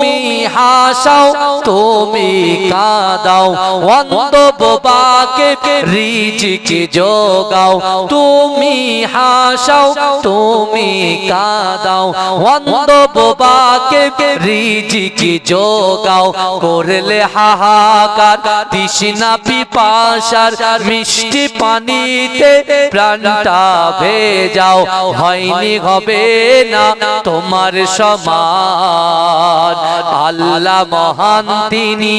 তুমি হাসাও তুমি কাঁদাও অন্ধ বোবাকে রিজিক যোগাও তুমি হাসাও তুমি কাঁদাও অন্ধ বোবাকে রিজিক যোগাও করলে হাহাকার তৃষ্ণা পিপাসার মিষ্টি পানিতে প্রাণটা ভেজাও হয়নি হবে না তোমার সমান আল্লাহ মহান তিনি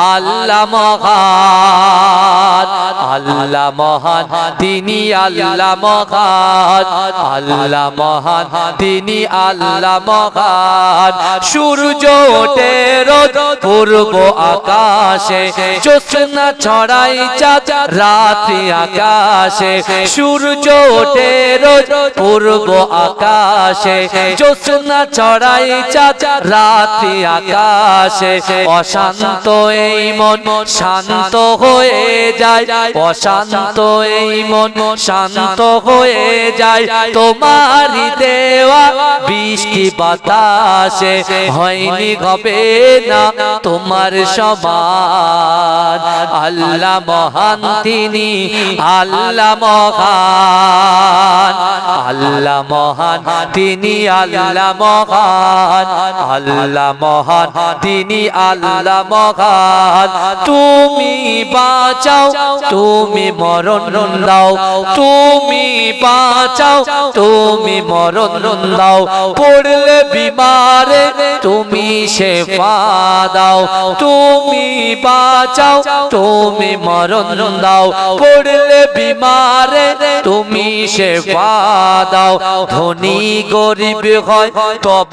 আল্লাহ মহান আল্লাহ মহান তিনি আল্লাহ মহান আল্লাহ মহান তিনি আল্লাহ মহান সূর্য ওঠে রোজ পূর্ব আকাশে জ্যোৎস্না ছড়াই চাঁদ রাত্রি আকাশে সূর্য ওঠে রোজ পূর্ব আকাশে জ্যোৎস্না ছড়াই চাঁদ রাত্রি আকাশে অশান্ত এই মন শান্ত হয়ে যায় অশান্ত এই মন শান্ত হয়ে যায় তোমারই দেওয়া বৃষ্টি বাতাসে হয়নি হবে না তোমার সমান আল্লাহ মহান তিনি আল্লাহ মহান আল্লাহ মহান তিনি আল্লাহ মহান আল্লাহ মহান তিনি আল্লাহ মহান তুমি বাঁচাও তুমি মরণ দাও তুমি বাঁচাও তুমি মরণ দাও পড়লে বিমারে তুমি শেফা দাও তুমি বাঁচাও তুমি মরণ দাও পড়লে বিমারে তুমি শেফা দাও ধনী গরিব হয় তব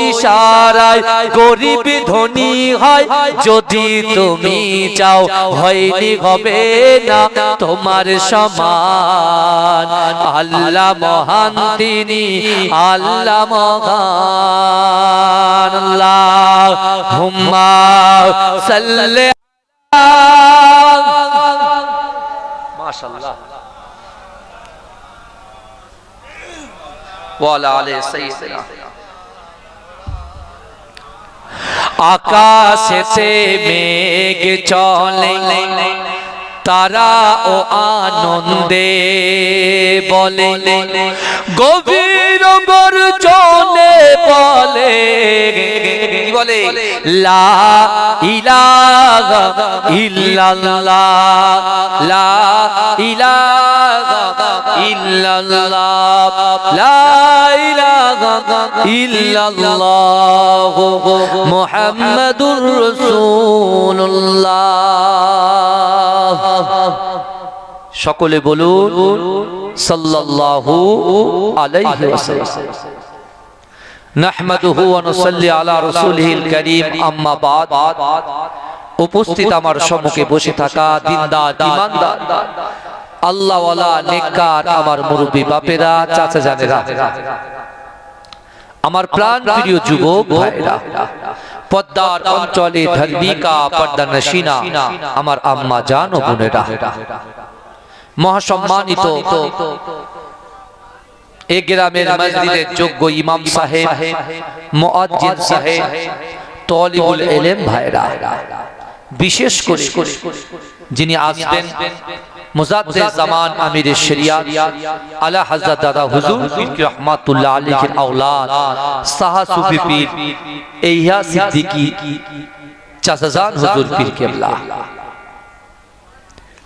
ইশারায় গরিব ধনী হয় যদি তুমি চাও হয়নি হবে না তোমার সমান আল্লাহ মহান তিনি আল্লাহ মহান আল্লাহুম্মা সাল্লি মাশাআল্লাহ ওয়া আলা আলি সাইয়্যিদিনা আকাশেতে মেঘ চলে তারা ও আনন্দে বলে গভীর গর্জনে বলে বলে লা ইলাহা ইল্লাল্লাহ লা ইলাহা ইল্লাল্লাহ লা ইলাহা ইল্লাল্লাহ মুহাম্মাদুর রাসূলুল্লাহ সকলে বলুন সাল্লাল্লাহু আলাইহি ওয়াসাল্লাম নাহমাদুহু ওয়া নুসাল্লি আলা রাসূলিহিল কারীম আম্মা বাদ উপস্থিত আমার সম্মুখে বসে থাকা দিনদার ঈমানদার আল্লাহ ওয়ালা নেককার আমার মুরব্বি বাপেরা চাচা জানেরা আমার প্রাণ প্রিয় যুবক ভাইরা পদ্মার অঞ্চলে ধার্মিকা পর্দা নশিনা আমার আম্মা জান ও বোনেরা মহাসম্মানিত এই গ্রামের মসজিদের যোগ্য ইমাম সাহেব মুয়াজ্জিন সাহেব তালিবুল ইলম ভাইরা বিশেষ করে যিনি আসবেন মুজাদ্দিদ জামান আমির শরিয়াত আলা হযরত দাদা হুজুর পীর রহমাতুল্লাহ আলাইহির আওলাদ সাহা সুফি পীর ইহা সিদ্দিকী চাচাজান হুজুর পীর কেবলা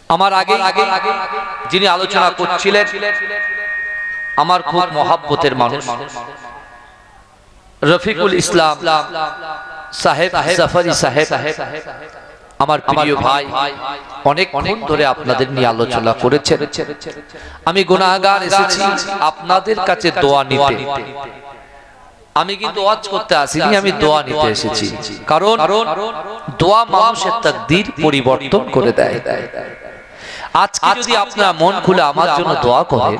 আমার আগে যিনি আলোচনা করছিলেন আমার খুব মহব্বতের মানুষ রফিকুল ইসলাম সাহেব জাফরি সাহেব আমার প্রিয় ভাই অনেক ধরে আপনাদের নিয়ে আলোচনা করেছেন আমি গুনাহগার এসেছি আপনাদের কাছে দোয়া নিতে আমি কিন্তু ওয়াজ করতে আসিনি আমি দোয়া নিতে এসেছি কারণ দোয়া মানুষের তাকদীর পরিবর্তন করে দেয় আজকে যদি আপনারা মন খুলে আমার জন্য দোয়া করেন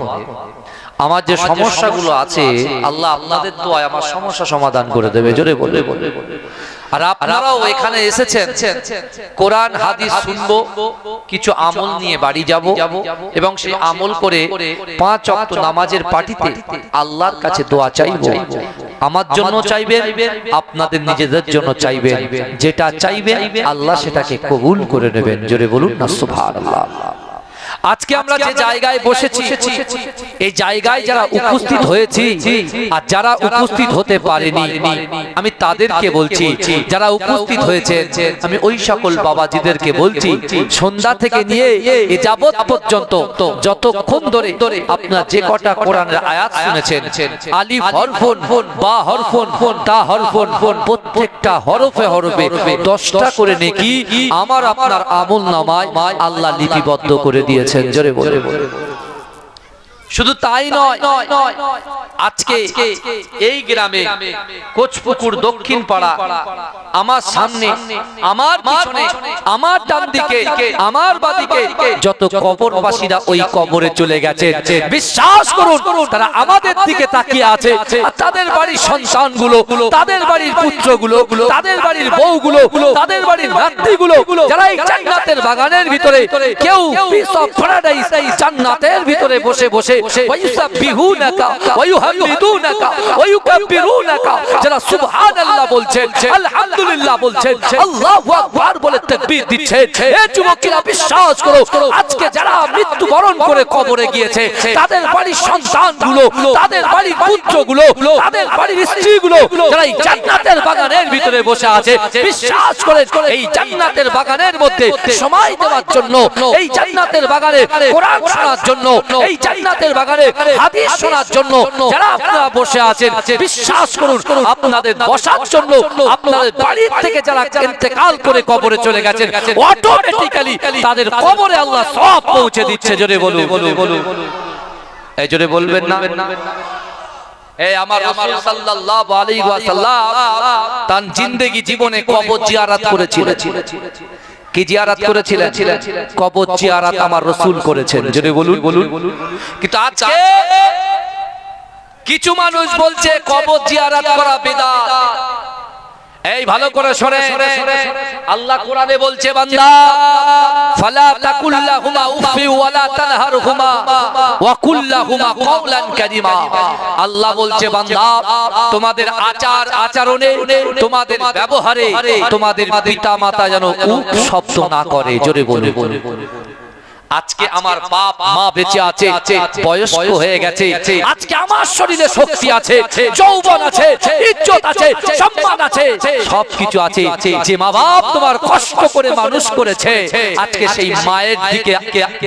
আমার যে সমস্যাগুলো আছে আল্লাহ আপনাদের দোয়ায় আমার সমস্যা সমাধান করে দেবে। জোরে বলে বলে। আর আপনারাও এখানে এসেছেন কোরআন হাদিস শুনবো, কিছু আমল নিয়ে বাড়ি যাব এবং সেই আমল করে 5 ওয়াক্ত নামাজের পাটিতে আল্লাহর কাছে দোয়া চাইবো। আমার জন্য চাইবেন, আপনাদের নিজেদের জন্য চাইবেন, যেটা চাইবেন আল্লাহ সেটাকে কবুল করে নেবেন। জোরে বলুন না সুবহানাল্লাহ। আজকে আমরা যে জায়গায় বসেছি এই জায়গায় যারা উপস্থিত হয়েছি আর যারা উপস্থিত হতে পারেনি আমি তাদেরকে বলছি, যারা উপস্থিত হয়েছেন আমি ওই সকল বাবাজিদেরকে বলছি সন্ধ্যা থেকে নিয়ে এ যাবত পর্যন্ত যতক্ষণ ধরে আপনারা যে কটা কোরআনের আয়াত শুনেছেন, আলিফ হরফুন, বা হরফুন, তা হরফুন, প্রত্যেকটা হরফে হরফে 10টা করে নেকি আমার আপনার আমলনামায় আল্লাহ লিপিবদ্ধ করে দিয়েছেন। জোরে বলে। শুধু তাই নয়, আজকে এই গ্রামে কোচপুকুর দক্ষিণ পাড়া আমার সামনে, আমার পিছনে, আমার ডান দিকে, আমার বাদিকে যত কবরবাসীরা ওই কবরে চলে গেছে, বিশ্বাস করুন তারা আমাদের দিকে তাকিয়ে আছে। আর তাদের বাড়ির সন্তানগুলো, তাদের বাড়ির পুত্রগুলো, তাদের বাড়ির বউগুলো, তাদের বাড়ির নাতিগুলো যারা এই জান্নাতের বাগানের ভিতরে, কেউ পিস অফ প্যারাডাইস জান্নাতের ভিতরে বসে বসে ওয়ায়ুসাব্বিহুনাকা ওয়ায়ুহামিদুনাকা ওয়ায়ুকাব্বিরুনাকা, যারা সুবহানাল্লাহ বলছেন, আলহামদুলিল্লাহ বলছেন, আল্লাহু আকবার বলে তাকবীর দিচ্ছেন। এই যুবকেরা বিশ্বাস করো, আজকে যারা মৃত্যুবরণ করে কবরে গিয়েছে তাদের বাড়ির সন্তানগুলো, তাদের বাড়ির পুত্রগুলো, তাদের বাড়ির স্ত্রীগুলো যারা এই জান্নাতের বাগানের ভিতরে বসে আছে, বিশ্বাস করে এই জান্নাতের বাগানের মধ্যে সময় দেওয়ার জন্য, এই জান্নাতের বাগানে কোরআন শোনার জন্য, এই জান্নাতের বাগানে হাদিস শোনার জন্য যারা আপনারা বসে আছেন, বিশ্বাস করুন আপনাদের বসার জন্য আপনাদের বাড়ি থেকে যারা ইন্তেকাল করে কবরে চলে গেছেন অটোমেটিক্যালি তাদের কবরে আল্লাহ সওয়াব পৌঁছে দিচ্ছে। জোরে বলুন। এই জোরে বলবেন না? এই আমার রাসূল সাল্লাল্লাহু আলাইহি ওয়াসাল্লাম তার জিন্দেগি জীবনে কবর জিয়ারত করেছিলেন। কি জিয়ারত করেছিলেন? কবর জিয়ারত আমার রাসূল করেছেন। জোরে বলুন। কিন্তু আজকে কিছু মানুষ বলছে কবর জিয়ারত করা বিদআত। এই ভালো করে শুনে, আল্লাহ কোরআনে বলছে বান্দা ফালা তাকুল্লাহুমা উফি ওয়ালা তানহারহুমা ওয়া কুল্লাহুমা কওলান কারীমা। আল্লাহ বলছে বান্দা তোমাদের আচার আচরণে, তোমাদের ব্যবহারে তোমাদের পিতা মাতা যেন উফ শব্দ না করে। জোরে বলুন। আজকে আমার বাপ মা বেঁচে আছে, বয়স্ক হয়ে গেছে, আজকে আমার শরীরে শক্তি আছে, যৌবন আছে, ইজ্জত আছে, সম্মান আছে, সবকিছু আছে। যে মা বাপ তোমার কষ্ট করে মানুষ করেছে, আজকে সেই মায়ের দিকে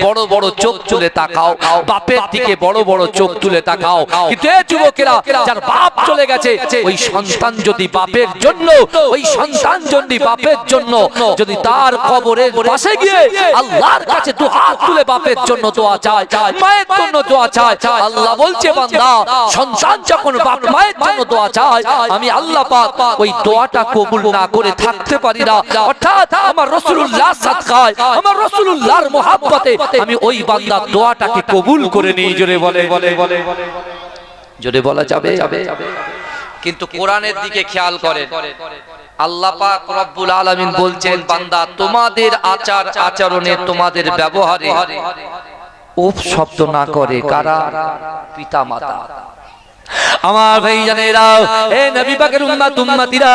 বড় বড় চোখ তুলে তাকাও, বাপের দিকে বড় বড় চোখ তুলে তাকাও। কিন্তু এই যুবকেরা যার বাপ চলে গেছে, ওই সন্তান যদি বাপের জন্য, ওই সন্তান যদি বাপের জন্য যদি তার কবরের পাশে গিয়ে আল্লাহর কাছে দুহাত তুলে বাপের জন্য দোয়া চায়, মায়ের জন্য দোয়া চায়, আল্লাহ বলছে বান্দা সন্তান যখন বাপ মায়ের জন্য দোয়া চায়, আমি আল্লাহ পাক ওই দোয়াটা কবুল না করে থাকতে পারি না। অর্থাৎ আমার রাসূলুল্লাহ সাদকায়, আমার রাসূলুল্লাহর মহব্বতে আমি ওই বান্দার দোয়াটাকে কবুল করে নিই। জোরে বলে। জোরে বলা যাবে? কিন্তু কোরআনের দিকে খেয়াল করেন, আল্লাহ পাক রব্বুল আলামিন বলছেন বান্দা তোমাদের আচার আচরণে, তোমাদের ব্যবহারে উফ শব্দ না করে কারা? পিতা মাতা। আমার ভাইজানেরা, এ নবী পাকের উম্মত উম্মতিরা,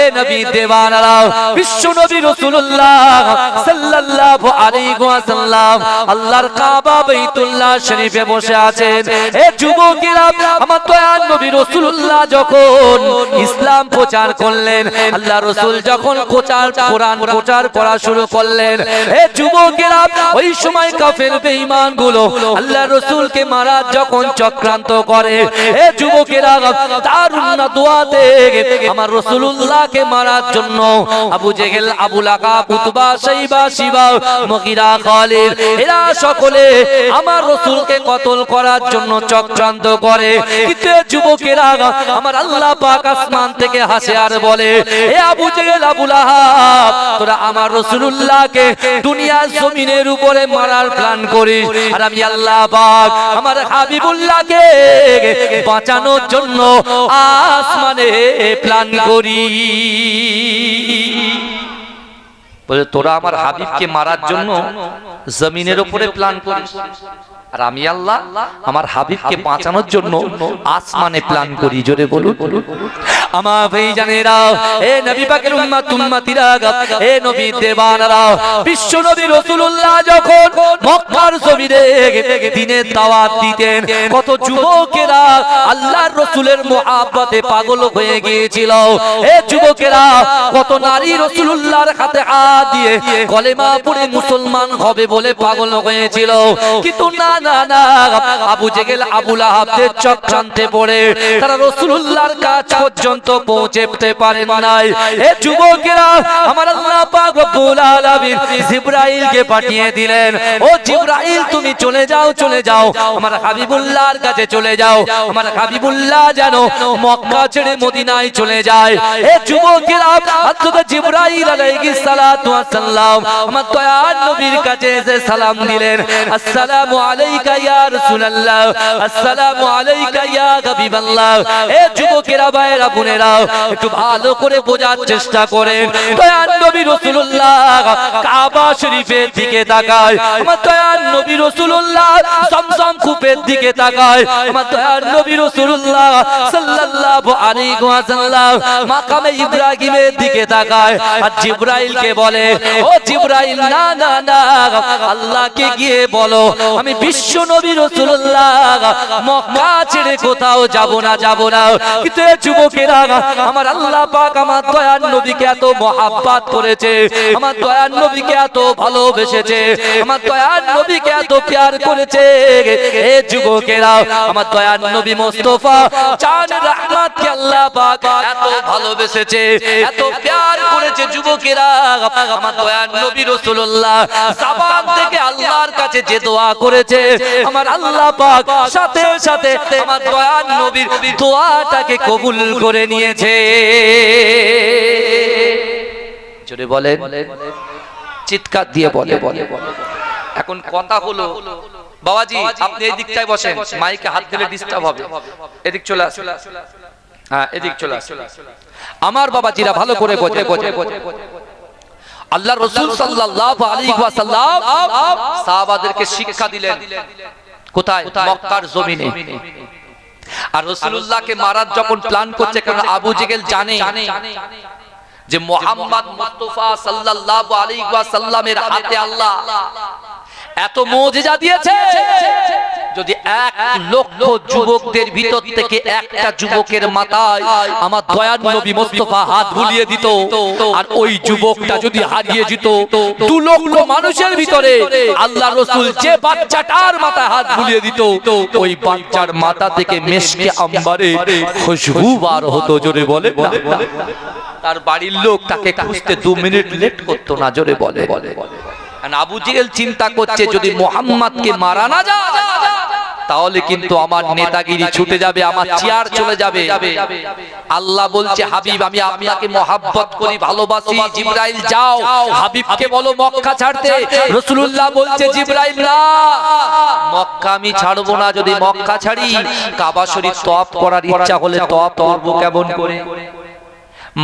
এ নবী দেওয়ানারা, বিশ্ব নবী রাসূলুল্লাহ সাল্লাল্লাহু আলাইহি ওয়াসাল্লাম আল্লাহর কাবা বাইতুল্লাহ শরীফে বসে আছেন। এ যুবকেরা, আমার দয়ার নবী রাসূলুল্লাহ যখন ইসলাম প্রচার করলেন, আল্লাহ রাসূল যখন কোরআন প্রচার করা শুরু করলেন, এ যুবকেরা ওই সময় কাফের বেঈমান গুলো আল্লাহ রাসূলকে মারার যখন চক্রান্ত করে, এ যুবকেরা দারুন দোয়াতে আমার রাসূলুল্লাহকে মারার জন্য আবু জেহেল, আবু লাহাব, উতবা, শাইবা, শিবা, মুগীরা, খালিদ এরা সকলে আমার রাসূলকে কতল করার জন্য চক্রান্ত করে। কিন্তু যুবকেরা আমার আল্লাহ পাক আসমান থেকে হাসে আর বলে, এ আবু জেহেল, আবু লাহাব, তোরা আমার রাসূলুল্লাহকে দুনিয়ার জমিনের উপরে মারার প্ল্যান করিস, আর আমি আল্লাহ পাক আমার হাবিবুল্লাহকে বাঁচানোর জন্য আসমানে প্ল্যান করি। বলে তোরা আমার হাবিবকে মারার জন্য জমিনের উপরে প্ল্যান করিস, আর আমি আল্লাহ আমার হাবিবকে বাঁচানোর জন্য আসমানে প্ল্যান করি। জোরে বলুন। আমার ভাইজানেরা, এ নবী পাকের উম্মত উম্মতিরা, এ নবী দেবানরা, বিশ্ব নবী রাসূলুল্লাহ যখন মক্কার জমিনে দ্বীনের দাওয়াত দিতেন, কত যুবকেরা আল্লাহর রাসূলের মুহাব্বতে পাগল হয়ে গিয়েছিল। এ যুবকেরা, কত নারী রাসূলুল্লাহর হাতে হাত দিয়ে কলেমা পড়ে মুসলমান হবে বলে পাগল হয়েছিল। কিন্তু না না না, আবু জেহেল, আবু লাহাবদের চক্রান্তে পড়ে তারা রাসূলুল্লাহর কাছ পর্যন্ত পৌঁছতে পারে নাই। এ যুবকেরা, আমার আল্লাহ পাক রব্বুল আলামিন জিবরাইলকে পাঠিয়ে দিলেন, ও জিবরাইল তুমি চলে যাও, চলে যাও আমার হাবিবুল্লাহর কাছে চলে যাও, আমার হাবিবুল্লাহ যেন মক্কা ছেড়ে মদিনায় চলে যায়। এ যুবকেরা, হযরত জিবরাইল আলাইহিস সালাতু ওয়াস সালাম আমার দয়ার নবীর কাছে এসে সালাম দিলেন, আসসালামু আলাইকা ইয়া রাসূলুল্লাহ, আসসালামু আলাইকা ইয়া হাবিবাল্লাহ। এ যুবকেরা, ভাইরা, বোনেরা, একটু ভালো করে বোঝার চেষ্টা করেন। দয়ার নবী রাসূলুল্লাহ কাবা শরীফের দিকে তাকায়, আমার দয়ার নবী রাসূলুল্লাহ জমজম কূপের দিকে তাকায়, আমার দয়ার নবী রাসূলুল্লাহ সাল্লাল্লাহু আলাইহি ওয়াসাল্লাম মাকামে ইব্রাহিমের দিকে তাকায়। আর জিবরাইলকে বলে, ও জিবরাইল, না না না, আল্লাহকে গিয়ে বলো আমি বিশ্ব নবী রাসূলুল্লাহ মক্কা ছেড়ে কোথাও যাব না, যাব না। কিন্তু যুবকেরা, আমার আল্লাহ পাক আমার দয়ার নবীকে এত মহব্বত করেছে, আমার দয়ার নবীকে এত ভালোবেসেছে, আমার দয়ার নবীকে এত প্যার করেছে। এ যুবকেরা, আমার দয়ার নবী মুস্তাফা চাঁদ রহমতকে আল্লাহ পাক এত ভালোবেসেছে, এত প্যার করেছে। যুবকেরা, আমার দয়ার নবী রাসূলুল্লাহ জবান থেকে আল্লাহর কাছে যে দোয়া করেছে, আমার আল্লাহ পাক সাথে সাথে আমার দয়ার নবীর দোয়াটাকে কবুল করে নিয়েছে। জোরে বলেন, চিৎকার দিয়ে বলে। এখন কথা হলো, বাবাজি আপনি এই দিকটায় বসেন, মাইকে হাত দিলে ডিস্টার্ব হবে, এদিক চলে আসুন। হ্যাঁ, এদিক চলে আসুন। আমার বাবাজিরা ভালো করে বোঝে। আল্লাহর রাসূল সাল্লাল্লাহু আলাইহি ওয়াসাল্লাম সাহাবাদেরকে শিক্ষা দিলেন কোথায়? মক্কার জমিনে। আর রাসূলুল্লাহকে মারার যখন প্ল্যান করছে, কারণ আবু জেহেল জানে যে মুহাম্মদ মুস্তাফা সাল্লাল্লাহু আলাইহি ওয়াসাল্লামের হাতে আল্লাহ এত মুজিজা দিয়েছে, যদি 1 লক্ষ যুবকদের ভিতর থেকে একটা যুবকের মাথায় আমার দয়ার নবী মুস্তাফা হাত বুলিয়ে দিত, আর ওই যুবকটা যদি হারিয়ে যেত, 2 লক্ষ মানুষের ভিতরে আল্লাহর রাসূল যে বাচ্চাটার মাথায় হাত বুলিয়ে দিত, ওই বাচ্চার মাথা থেকে মেশকে আম্বারে খুশবু বার হতো। জোরে বলে, তার বাড়ির লোক তাকে খুঁজতে 2 মিনিট লেট করতো না। জোরে বলে। আবু জেহেল চিন্তা করছে, যদি মুহাম্মদকে মারা না যায় তাহলে কিন্তু আমার নেতাগিরি ছুটে যাবে, আমার চেয়ার চলে যাবে। আল্লাহ বলছে, হাবিব আমি আপনাকে মহব্বত করি, ভালোবাসি, জিবরাইল যাও হাবিবকে বলো মক্কা ছাড়তে। রাসূলুল্লাহ বলছে, জিবরাইল না, মক্কা আমি ছাড়বো না। যদি মক্কা ছাড়ি, কাবা শরীফ তওয়াফ করার ইচ্ছা হলে তওয়াফ করব কেমন করে?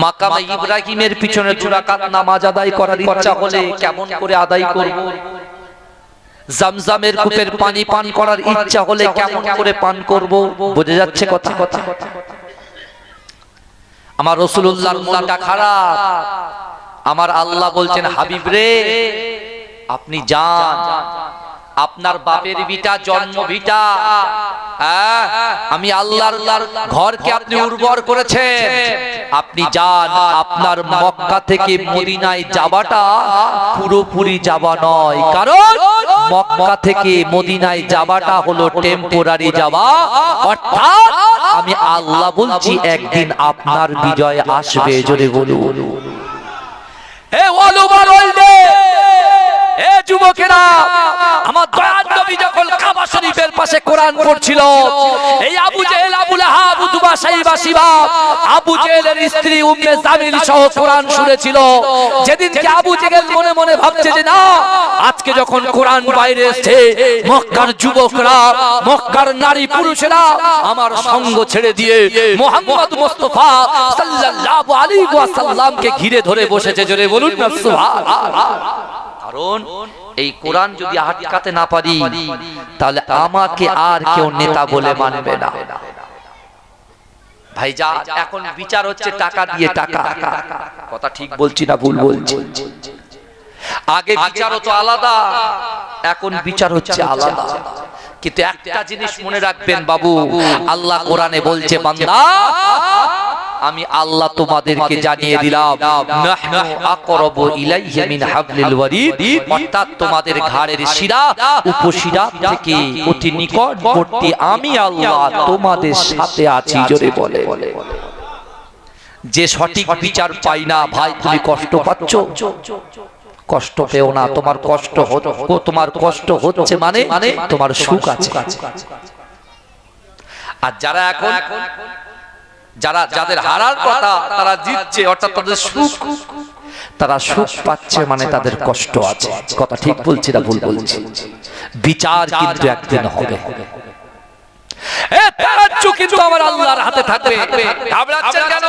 মাকামে ইব্রাহিমের পিছনে 2 রাকাত নামাজ আদায় করার ইচ্ছা হলে কেমন করে আদায় করব? জামজামের কূপের পানি পান করার ইচ্ছা হলে কেমন করে পান করব? বুঝে যাচ্ছে কথা? আমার রাসূলুল্লাহর মনটা খারাপ। আমার আল্লাহ বলছেন, হাবিব রে আপনি যান, আপনার বাপের ভিটা, জন্ম ভিটা, আমি আল্লাহর ঘরকে আপনি উর্বর করেছেন, আপনি যান। আপনার মক্কা থেকে মদিনায় যাওয়াটা পুরোপুরি যাওয়া নয়, কারণ মক্কা থেকে মদিনায় যাওয়াটা হলো টেম্পোরারি যাওয়া, অর্থাৎ আমি আল্লাহ বলছি একদিন আপনার বিজয় আসবে, জোরে বলুন। এ ওয়ালুমার ওয়ালদে, এ যুবকেরা, আমার দয়ার নবী যখন কাবা শরীফের পাশে কোরআন পড়ছিল, এই আবু জেহেল, আবু লাহাব, উতবা, সাইবা, শিবা, আবু জেহেলের স্ত্রী উম্মে জামিল সহ কোরআন শুনেছিল। যেদিন কি আবু জেহেল মনে মনে ভাবছে যে না, আজকে যখন কোরআন বাইরে এসেছে, মক্কার যুবকরা, মক্কার নারী পুরুষেরা আমার সঙ্গ ছেড়ে দিয়ে মুহাম্মদ মুস্তাফা সাল্লাল্লাহু আলাইহি ওয়াসাল্লামকে ঘিরে ধরে বসেছে, জোরে বলুন না সুবহানাল্লাহ। কারণ এই কোরআন যদি আটকাতে না পারি, তাহলে আমাকে আর কেউ নেতা বলে মানবে না। ভাই যা এখন বিচার হচ্ছে টাকা দিয়ে, টাকা, কথা ঠিক বলছি না ভুল বলছি? আগে বিচার হতো আলাদা, এখন বিচার হচ্ছে আলাদা। কিন্তু একটা জিনিস মনে রাখবেন বাবু, আল্লাহ কোরআনে বলছে, বান্দা আমি আল্লাহ তোমাদেরকে জানিয়ে দিলাম, নাহনু আকরাবু ইলাইহি মিন হাবলিল ওয়ারিদ, অর্থাৎ তোমাদের ঘাড়ের শিরা উপশিরা থেকে অতি নিকটবর্তী আমি আল্লাহ তোমাদের সাথে আছি, জোরে বলে। যে সঠিক বিচার পাই না, ভাই তুমি কষ্ট পাচ্ছ, কষ্ট পেও না। তোমার কষ্ট হচ্ছে মানে তোমার সুখ আছে। আর যারা এখন যাদের হারার কথা তারা জিতছে, অর্থাৎ তাদের সুখ, তারা সুখ পাচ্ছে মানে তাদের কষ্ট আছে। কথা ঠিক বলছি না ভুল বলছি? বিচার কিন্তু একদিন হবে। কিন্তু আমার আল্লাহর হাতে থাকবে। ঘাবড়াচ্ছেন কেন?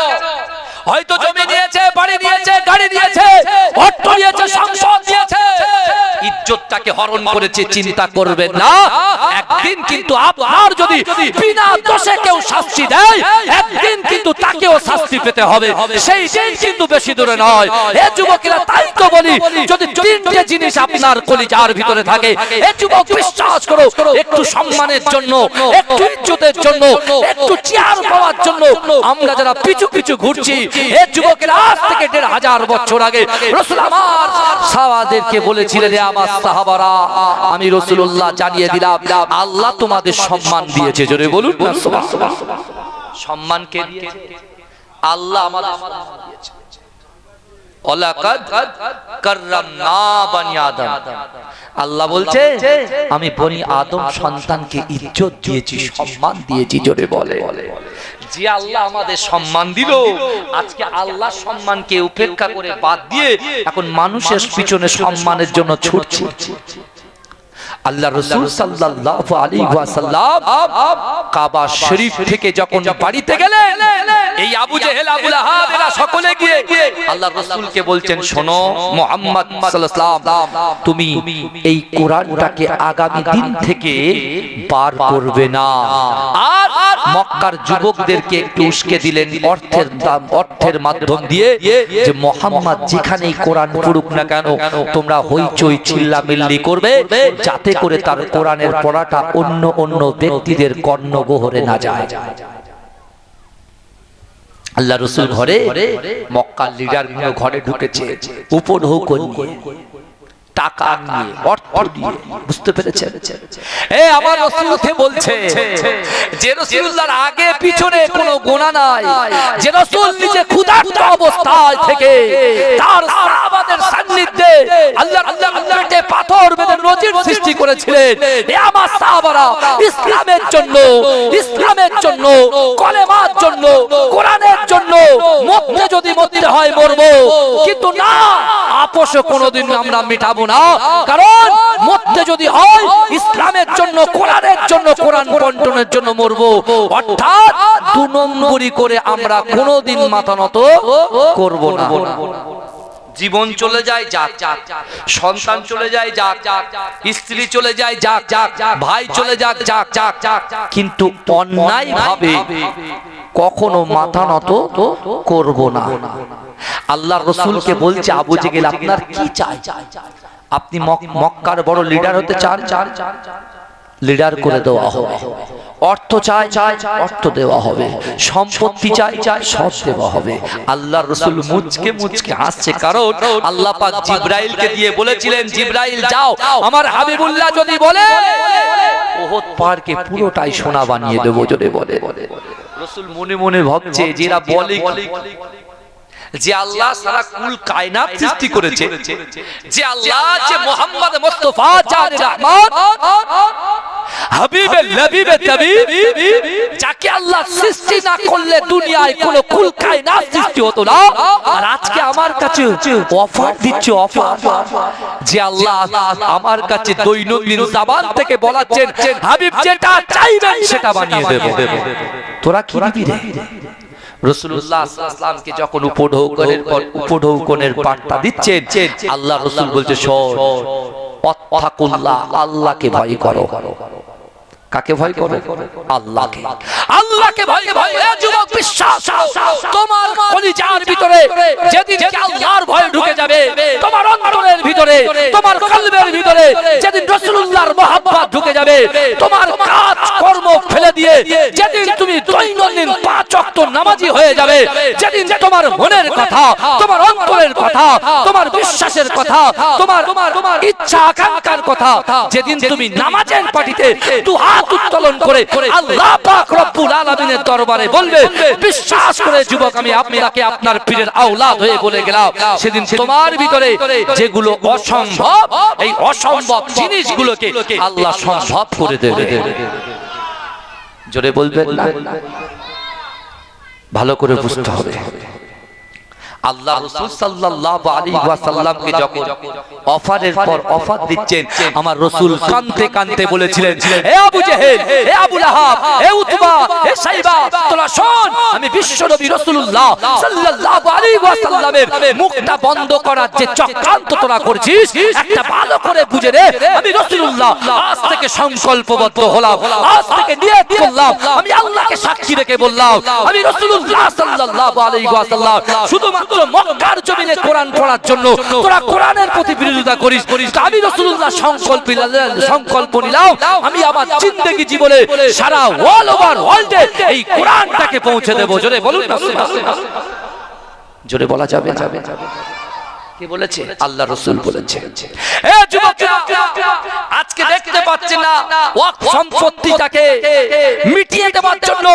হয়তো জমি দিয়েছে, বাড়ি দিয়েছে, গাড়ি দিয়েছে, অর্থ দিয়েছে, সংসদ দিয়েছে, ইজ্জতটাকে হরণ করেছে, চিন্তা করবেন না। একদিন কিন্তু আপনার যদি বিনা দোষে কেউ শাস্তি দেয়, একদিন কিন্তু তাকেও শাস্তি পেতে হবে। সেই দিন কিন্তু বেশি দূরে নয়। এ যুবকেরা, তাই তো বলি, যদি তিনটে জিনিস আপনার কলিজার ভিতরে থাকে, এ যুবক বিশ্বাস করো, একটু সম্মানের জন্য, একটু ইজ্জতের জন্য, একটু চেয়ার পাওয়ার জন্য আমরা যারা পিছু পিছু ঘুরছি, এ যুবকেরা আজ থেকে ১৫০০ বছর আগে রাসূল আমার সাহাবাদেরকে বলেছিলেন, রে আমার সাহাবারা, আমি রাসূলুল্লাহ জানিয়ে দিলাম আল্লাহ তোমাদের সম্মান দিয়েছে, জোরে বলুন না সুবহানাল্লাহ। সম্মান কে দিয়েছে? আল্লাহ আমাদের সম্মান দিয়েছে। ওয়ালাকাদ কাররামনা বনি আদম, আল্লাহ বলছে আমি বনি আদম সন্তানকে ইজ্জত দিয়েছি, সম্মান দিয়েছি, জোরে বলে। যে আল্লাহ আমাদের সম্মান দিল, আজকে আল্লাহ সম্মানকে উপেক্ষা করে বাদ দিয়ে এখন মানুষের পিছনে সম্মানের জন্য ছুটছি। আল্লাহ রাসূল সাল্লাল্লাহু আলাইহি ওয়াসাল্লাম কাবা শরীফ থেকে যখন বাড়িতে গেলেন, এই আবু জেহেল, আবু লাহাব এরা সকলে গিয়ে আল্লাহ রাসূলকে বলছেন, শোনো মুহাম্মদ সাল্লাল্লাহু আলাইহি ওয়াসাল্লাম, তুমি এই কোরআনটাকে আগামী দিন থেকে পার করবে না। আর মক্কার যুবকদেরকে একটু উস্কে দিলেন অর্থের মাধ্যম দিয়ে, যে মুহাম্মদ যেখানেই কোরআন পড়ুক না কেন তোমরা হইচই চিল্লামিল্লি করবে, যাতে করে তার কোরআনের পড়াটা অন্য অন্য ব্যক্তিদের কর্ণগহ্বরে না যায়। আল্লাহ রাসূল ঘরে, মক্কার লিডার গুলো ঘরে ঢুকেছে, উপঢৌক নিয়ে, টাকা নিয়ে, অর্থ দিয়ে, বুঝতে পেরেছেন? এ আমার রাসূলকে বলছে যে রাসূলুল্লাহর আগে পিছনে কোনো গুনাহ নাই, যে রাসূল নিজে ক্ষুধার্ত অবস্থায় থেকে তার সাহাবাদের সান্নিধ্যে আল্লাহর পেটে পাথর বেঁধে নজির সৃষ্টি করেছিলেন। এ আমার সাহাবারা ইসলামের জন্য, কলেমার জন্য, কোরআনের জন্য মরতে যদি মরতে হয় মরবো, কিন্তু না, আপোষ কোনোদিন আমরা মিটাবো না। কারণ মরতে যদি হয় ইসলামের জন্য, কোরআনের জন্য, কোরআন বন্টনের জন্য মরবো। অর্থাৎ ২ নম্বরই করে আমরা কোনোদিন মাথা নত করব না। জীবন চলে যায় যাক, সন্তান চলে যায় যাক, স্ত্রী চলে যায় যাক, ভাই চলে যাক যাক, কিন্তু অন্যায় ভাবে কখনো মাথা নত করব না। আল্লাহর রাসূলকে বলছে, আবু জেহেল আপনার কি চাই? আপনি মক্কার বড় লিডার হতে চান, লিডার করে দেওয়া হবে। অর্থ চাই, অর্থ দেওয়া হবে। সম্পত্তি চাই, সব দেওয়া হবে। আল্লাহর রাসূল মুচকে মুচকে হাসছে, কারণ আল্লাহ পাক জিবরাইলকে দিয়ে বলেছিলেন, জিবরাইল যাও, আমার হাবিবুল্লাহ যদি বলে উহুদ পাহাড়কে পুরোটাই সোনা বানিয়ে দেবো, জোরে বলে। রাসূল মনে মনে ভাবছে যেরা বলে যে আল্লাহ সারা কুল কায়নাত সৃষ্টি করেছে, যে আল্লাহ যে মুহাম্মদ মুস্তাফা জান রহমান হাবিবে লবিবে তাবিব, যাকে আল্লাহ সৃষ্টি না করলে দুনিয়ায় কোনো কুল কায়নাত সৃষ্টি হতো না। আর আজকে আমার কাছে অফার দিচ্ছে, অফার যে আল্লাহ আমার কাছে দৈনন্দিন জবান থেকে বলাচ্ছেন হাবিব যেটা চাইবেন সেটা বানিয়ে দেব। তোরা কি দিবি রে? রাসূলুল্লাহ সাল্লাল্লাহু আলাইহি ওয়াসাল্লামকে যখন উপঢৌকনের বার্তা দিচ্ছেন, আল্লাহ রাসূল বলছে শোন, আত্তাকুল্লাহ, আল্লাহকে ভয় করো। কাকে ভয় করো? আল্লাহকে। আল্লাহকে ভয় করো। এ যুবক বিশ্বাস তোমার কলিজার ভিতরে যেদিন আল্লাহর ভয় ঢুকে যাবে, তোমার অন্তরের ভিতরে, তোমার কলবের ভিতরে যেদিন রাসূলুল্লাহর মহব্বত ঢুকে যাবে, তোমার কাজ কর্ম ফেলে দিয়ে যেদিন তুমি দৈনন্দিন 5 ওয়াক্ত নামাজি হয়ে যাবে, যেদিন তোমার মনের কথা, তোমার অন্তরের কথা, তোমার বিশ্বাসের কথা, তোমার ইচ্ছা আকাঙ্ক্ষার কথা যেদিন তুমি নামাজের পাটিতে দুহাত উত্তোলন করে আল্লাহ পাক রব্বুল আলামিনের দরবারে বলবে, বিশ্বাস করে যুবক আমি আপনাকে আপনার পীরের আওলাদ হয়ে বলে গেলাম, সেদিন তোমার ভিতরে যেগুলো অসম্ভব, এই অসম্ভব জিনিসগুলোকে আল্লাহ সম্ভব করে দেবে। জোরে বলবেন না? ভালো করে বুঝতে হবে। আল্লাহ রাসূল সাল্লাল্লাহু আলাইহি ওয়াসাল্লামকে যখন অফারের পর অফার দিচ্ছেন, আমার রাসূল কাঁদতে কাঁদতে বলেছিলেন, হে আবু জেহেল, হে আবু লাহাব, হে উতবা, হে সাইবা, তোরা শোন, আমি বিশ্বনবী রাসূলুল্লাহ সাল্লাল্লাহু আলাইহি ওয়াসাল্লামের মুখটা বন্ধ করার যে চক্রান্ত তোরা করছিস, একটা ভালো করে বুঝে নে, আমি রাসূলুল্লাহ আজ থেকে সংকল্পবদ্ধ হলাম, আজ থেকে নিয়ত করলাম, আমি আল্লাহকে সাক্ষী রেখে বললাম, আমি রাসূলুল্লাহ সাল্লাল্লাহু আলাইহি ওয়াসাল্লাম শুধুমাত্র মক্কার জমিনে কোরআন পড়ার জন্য তোরা কোরআনের প্রতি বিরোধিতা করিস, আমি রাসূলুল্লাহ সংকল্প নিলাম, আমি আমার জিন্দেগি জীবনে সারা অল ওভার ওয়ার্ল্ডে এই কোরআনটাকে পৌঁছে দেব। জোরে বলুন না? জোরে বলা যাবে না? কে বলেছে? আল্লাহ রাসূল বলেছে। এ যুবকরা, আজকে দেখতে পাচ্ছেন না ওয়াকফ সম্পত্তিটাকে মিটিয়ে দেওয়ার জন্য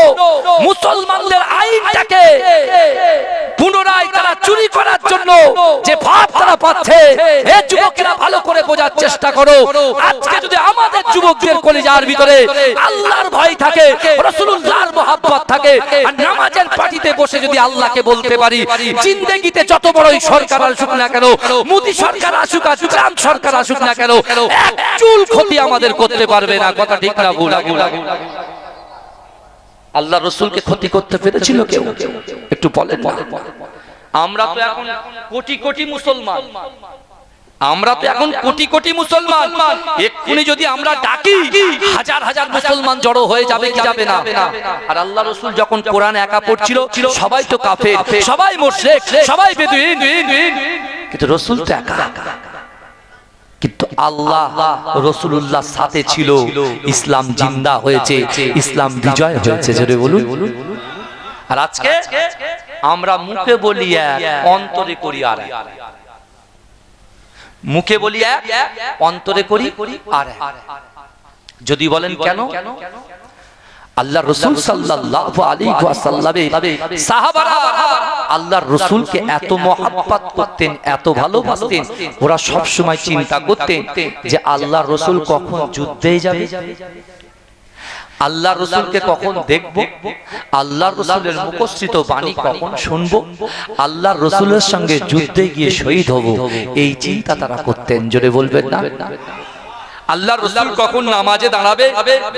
মুসলমানদের আইনটাকে পুনরায় তারা চুরি করার জন্য যে ভাব তারা পাচ্ছে, এ যুবকরা ভালো করে বোঝার চেষ্টা করো। আজকে যদি আমাদের যুবকদের কলিজার ভিতরে আল্লাহর ভয় থাকে, রাসূলুল্লাহর মহব্বত থাকে, আর নামাজের পাটিতে বসে যদি আল্লাহকে বলতে পারি, জিন্দেগিতে যত বড়ই সরকার আসুক না কেন, মোদি সরকার আসুক আর ট্রাম্প সরকার আসুক না কেন, এক চুল ক্ষতি আমাদের করতে পারবে না। কথা ঠিক না ভুল? আল্লাহ রাসূলকে ক্ষতি করতে পেরেছিল কেউ? একটু বলেন। আমরা তো এখন কোটি কোটি মুসলমান, আমরা তো এখন কোটি কোটি মুসলমান, এক্ষুনি যদি আমরা ডাকি হাজার হাজার মুসলমান জড়ো হয়ে যাবে কি যাবে না? আর আল্লাহ রাসূল যখন কোরআন একা পড়ছিল, সবাই তো কাফের, সবাই মুশরিক, সবাই বেদুইন, কিন্তু রাসূল তো একা। কিন্তু আল্লাহ রাসূলুল্লাহর সাথে ছিল, ইসলাম জিন্দা হয়েছে, ইসলাম বিজয় হয়েছে। জোরে বলুন। আর আজকে আমরা মুখে বলি এক, অন্তরে করি আর এক। মুখে বলি এক, অন্তরে করি আর এক। যদি বলেন কেন? আল্লাহ রাসূল সাল্লাল্লাহু আলাইহি ওয়াসাল্লামের সাহাবারা আল্লাহর রাসূলকে এত মহব্বত করতেন, এত ভালোবাসতেন, ওরা সব সময় চিন্তা করতেন যে আল্লাহর রাসূল কখন যুদ্ধে যাবে, আল্লাহর রাসূলকে কখন দেখব, আল্লাহর রাসূলের মুখস্থিত বাণী কখন শুনবো, আল্লাহর রাসূলের সঙ্গে যুদ্ধে গিয়ে শহীদ হব, এই চিন্তা তারা করতেন। জোরে বলবেন না? আল্লাহর রাসূল কখন নামাজে দাঁড়াবে,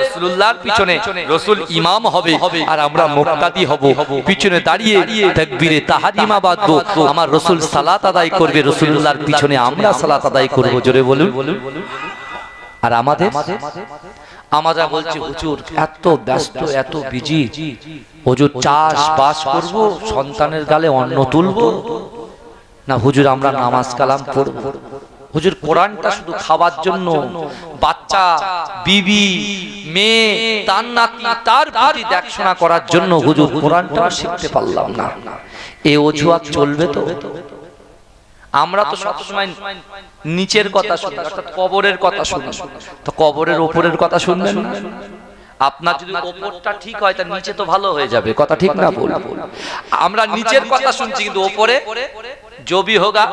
রাসূলুল্লাহর পিছনে রাসূল ইমাম হবে আর আমরা মুক্তাদি হব, পিছনে দাঁড়িয়ে তাকবীরে তাহরিমা বাঁধবো, আমার রাসূল সালাত আদায় করবে, রাসূলুল্লাহর পিছনে আমরা সালাত আদায় করব। জোরে বলুন। আর আমরা বলছি হুজুর এত ব্যস্ত, এত বিজি, হুজুর চাষ বাস করব, সন্তানের গালে অন্ন তুলবো না, হুজুর আমরা নামাজ কালাম পড়ব, হুজুর কোরআনটা শুধু খাবার জন্য, বাচ্চা বিবি মেয়ে তার নাতি তার প্রতি দেখাশোনা করার জন্য হুজুর কোরআনটা শিখতে পারলাম না, এই অজুহাত চলবে তো? আমরা তো সবসময় নিচের কথা শুনি, অর্থাৎ কবরের কথা শুনি, তো কবরের উপরের কথা শুনবেন না? আপনার যদি ওপরটা ঠিক হয় তার নিচে তো ভালো হয়ে যাবে, কথা ঠিক না বল? আমরা নিচের কথা শুনছি কিন্তু ওপরে जो भी होगा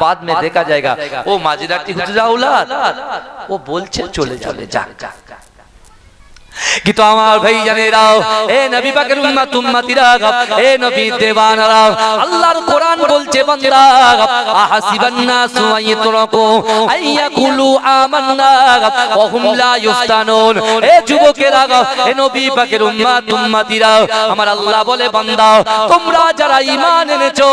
बाद में देखा जाएगा। वो माजिराती हुजरा औलाद वो बोलছে চলে যাবে, যাক যাক। কিন্তু আমার ভাই জানেরাও, এ নবী পাকের উম্মত উম্মতিরা, এ নবী দেওয়ানারা, আল্লাহর কোরআন বলছে বান্দা আহাসিবান নাসু আইয়ুতরাকু আইয়াকুলু আমান্না ওয়া হুম লা ইফতানুন। এ যুবকেরা, এ নবী পাকের উম্মত উম্মতিরা, আমার আল্লাহ বলে বান্দা তোমরা যারা ঈমান এনেছো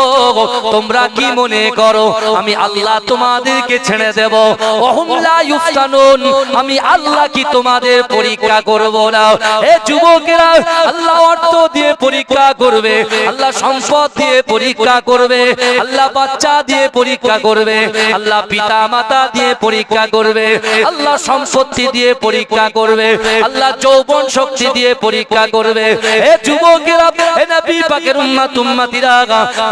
তোমরা কি মনে করো আমি আল্লাহ তোমাদেরকে ছেড়ে দেব? ওয়া হুম লা ইফতানুন, আমি আল্লাহ কি তোমাদের পরীক্ষা করব না? এ যুবকেরা, আল্লাহ অর্থ দিয়ে পরীক্ষা করবে, আল্লাহ সম্পদ দিয়ে পরীক্ষা করবে, আল্লাহ বাচ্চা দিয়ে পরীক্ষা করবে, আল্লাহ পিতা মাতা দিয়ে পরীক্ষা করবে, আল্লাহ সম্পত্তি দিয়ে পরীক্ষা করবে, আল্লাহ যৌবন শক্তি দিয়ে পরীক্ষা করবে। এ যুবকেরা, এ নবী পাকের উম্মত উম্মতিরা,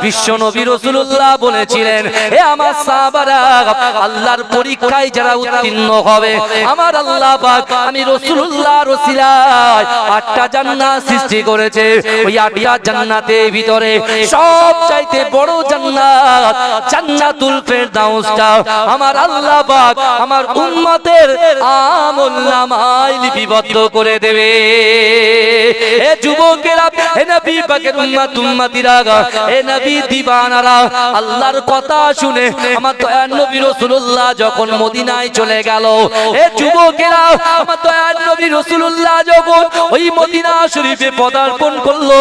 বিশ্ব নবী রাসূলুল্লাহ বলেছিলেন, এ আমার সাহাবারা, আল্লাহর পরীক্ষায় যারা উত্তীর্ণ হবে আমার আল্লাহ পাক আমি রাসূলুল্লাহ রসিলায় 8টা জান্নাত সৃষ্টি করেছে। ওই 8টা জান্নাতের ভিতরে সবচাইতে বড় জান্নাত জান্নাতুল ফেরদাউসটা আমার আল্লাহ পাক আমার উম্মতের আমলনামায় লিপিবদ্ধ করে দেবে। এ যুবকেরা, এ নবী পাকের উম্মত উম্মতিরা, এ নবী দিবানারা, আল্লাহর কথা শুনে আমার দয়ার নবী রাসূলুল্লাহ যখন মদিনায় চলে গেল, এ যুবকেরা, আমার দয়ার নবী রাসূলুল্লাহ যখন ওই মদিনা শরীফে পদার্পণ করলো,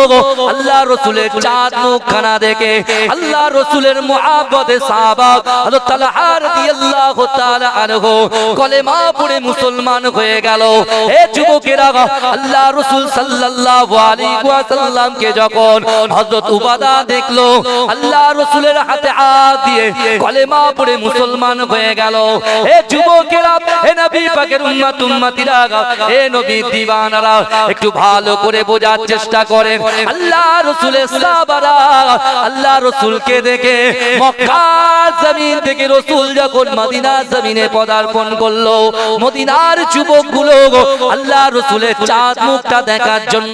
আল্লাহ রাসূলের চাঁদ মুখখানা দেখে আল্লাহ রাসূলের মুহাব্বতে সাহাবা হযরত তালহা রাদিয়াল্লাহু তাআলা আনহু কলেমা পড়ে মুসলমান হয়ে গেল। এ যুবকেরা, আল্লাহ রাসূল সাল্লাল্লাহু আলাইহি ওয়াসাল্লামকে যখন হযরত উবাদা দেখলো, আল্লাহ রাসূলের হাতে হাত দিয়ে কলেমা পড়ে মুসলমান হয়ে গেল। এ যুবকেরা, এ নবী পাকের উম্মত উম্মতিরা, এ নবী দিওয়ানারা, একটু ভালো করে বোঝার চেষ্টা করেন। আল্লাহ রাসূলের সাহাবারা আল্লাহ রাসূলকে দেখে মক্কার জমিন থেকে রাসূল যখন মদিনার জমিনে পদার্পণ করলো, মদিনার যুবকগুলো আল্লাহ রাসূলের চাঁদ মুখটা দেখার জন্য